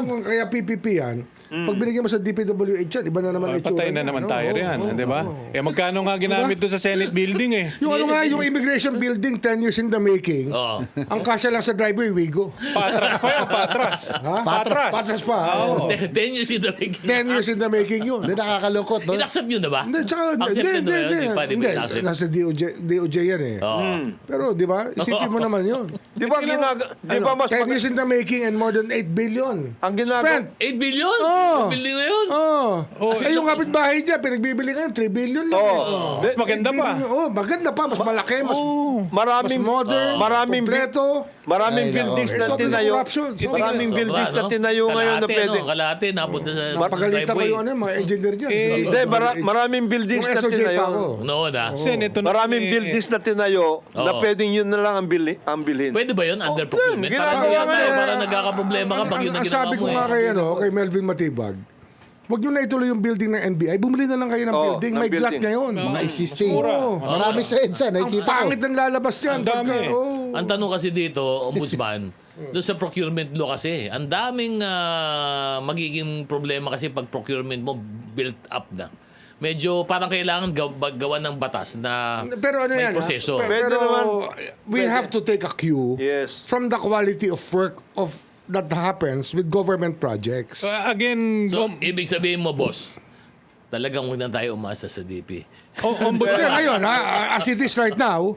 kung kaya PPP yan, pag binigyan mo sa DPWH yan, iba na naman Patay na naman tayo riyan, di ba? Eh magkano nga ginamit doon sa Senate building eh? Yung ano nga, yung immigration building, 10 years in the making, Oo. ang kasya lang sa driveway, Wigo. Patras pa yun, patras. Ha? Patras. Patras pa. Oo. 10 years in the making. 10 years in the making yun. Hindi, nakakalungkot, no? In-accept yun na ba? Hindi, tsaka, Accepted na yun, di pa, di ba hindi, in-accept? nasa DOJ yan eh. Oo. Pero di ba, isipin mo naman yun. Di ba, di ba mas 10 years in the making and more than 8 billion. ang ginagawa, Spent. 8 billion? Oo. Building na yun? Eh, yung kapitbahay niya, pinagbibili ngayon, 3 billion lang. Oo. Mas maganda pa. Maganda pa, mas malaki, mas maraming modern, maraming kompleto. maraming Ay, buildings nako. na Sobrang tinayo. corruption. Maraming buildings na tinayo ngayon na Kalahati, pwede. no? Kalahati, napunta sa Mapagalitan driveway. kayo, ano, mga engineer dyan. Hindi, maraming buildings Yung na SOJ tinayo. pa ako. Noon ah. Senator na Maraming eh. buildings na tinayo na Oo. pwedeng yun na lang ang bilhin. Pwede ba yun? Under procurement? ginagawa Parang nga yun, eh. para nagkakaproblema ka pag yun ang Ang ginawa sabi mo ko nga eh. kay Melvin Matibag, wag nyo na ituloy yung building ng NBI, bumili na lang kayo ng Oo, building, ng may glut building. ngayon. Mga existing. Oo. Marami sa EDSA, Ang nakikita ko. pangit ng lalabas dyan. Ang dami. Ang tanong kasi dito, Ombudsman, doon sa procurement law kasi, ang daming magiging problema kasi pag procurement mo built up na. Medyo parang kailangan gawa ng batas na Pero ano may yan, proseso. Pwede pero naman. we have to take a cue Yes. from the quality of work of that happens with government projects. Again, So, ibig sabihin mo, boss, talagang huwag na tayo umasa sa DP. Kaya ombudsman. ngayon, as it is right now,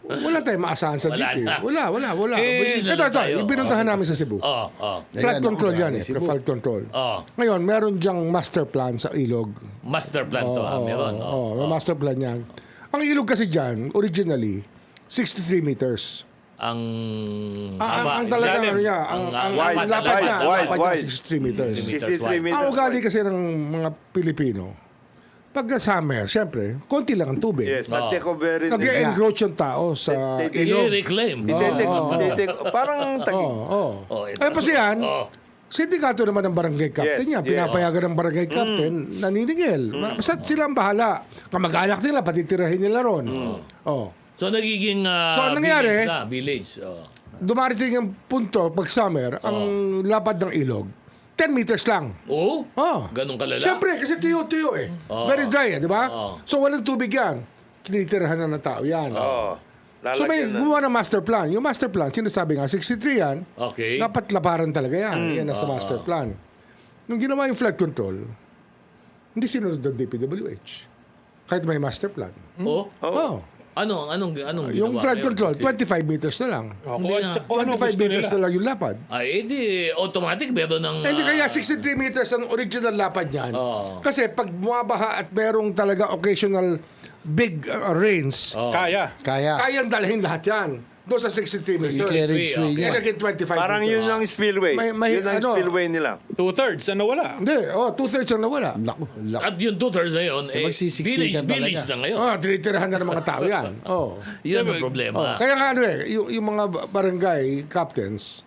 wala tayong maasahan sa Wala DP. na. Wala. Bumili na Ito, lang tayo. ibinuntahan namin sa Cebu. Oo. Flood Ayan, control ako, yan eh. Cebu. Flood control. Oo. Ngayon, meron diyang master plan sa ilog. Master plan to, meron. May master plan yan. Ang ilog kasi dyan, originally, 63 meters. Ang Ang talaga, lalim. ano niya, ang wide, lapad niya, wide, lapad niya, wide. 63 meters. 63 meters. Ang ugali kasi ng mga Pilipino, pag summer, siyempre, konti lang ang tubig. Yes, na-take over rin. Nag-encroach yung tao sa They- ilog. i-reclaim. Parang Oo. ito. Ay, kasi yan, Oo. sindikato naman ng barangay captain Yes, niya. yes. Pinapayagan ng barangay captain, naniningil. Basta sila ang bahala. Kamag-anak nila, patitirahin nila ron. Oh. So, nagiging So, ang nangyari, village. dumarating yung punto, pag summer, ang lapad ng ilog, 10 meters lang. Oo? Oh. Ganun kalala? Siyempre, kasi tuyo-tuyo eh. Very dry, di ba? So, walang tubig yan. Kinitirahan na ng tao yan. So, may gumawa ng master plan. Yung master plan, sinasabi nga, 63 yan. Okay. Dapat laparan talaga yan. Yan nasa master plan. Nung ginawa yung flood control, hindi sinunod ng DPWH. Kahit may master plan. Oo? Oh. Anong Yung ginawa flood ngayon? control, 25 meters na lang. Hindi nga. 25 meters na lang yung lapad. Ay, edi, automatic meron ng... Hindi kaya 63 meters ang original lapad niyan. Oo. Kasi pag bumabaha at merong talaga occasional big rains, Kaya. Kaya. kayang dalhin lahat yan. Doon sa 63 meters. Carriageway Okay. niya. Kaya naging 25 Parang yun meters. ang spillway. May- Yun ang ano, spillway nila. 2/3, ano wala? Hindi, 2/3 ang nawala. Naku, laki. At yung 2/3 na yun, magsisiksikan village talaga. na ngayon. Tinitirahan na ng mga tao yan. Yun ang problema. Kaya nga yung mga barangay captains,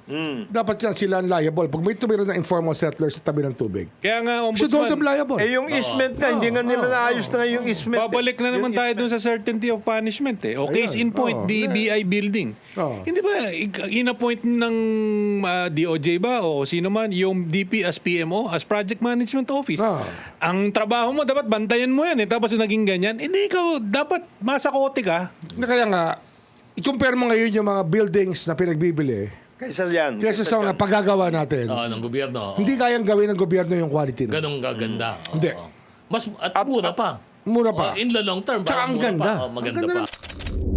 dapat yan sila ang liable. Pag may tumira ng informal settlers sa tabi ng tubig, Kaya nga, should hold them ombudsman, liable. Yung easement nga, hindi nga nila naayos na nga yung easement. babalik na naman tayo dun sa certainty of punishment eh. O case in point, DBI building. Oo. Hindi ba, in-appoint ng DOJ ba o sino man yung DP as PMO, as Project Management Office. Oo. Ang trabaho mo, dapat bantayan mo yan eh. Tapos naging ganyan, hindi ikaw, dapat masakote ka. Kaya nga, i-compare mo ngayon yung mga buildings na pinagbibili Kaysa yan. kaysa sa mga paggagawa natin. Ng gobyerno. Hindi kayang gawin ng gobyerno yung quality na. Ganong gaganda. Hindi. Mas, at mura pa. Mura pa. In the long term, Tsaka parang ang mura ganda. pa. Maganda Ang ganda pa.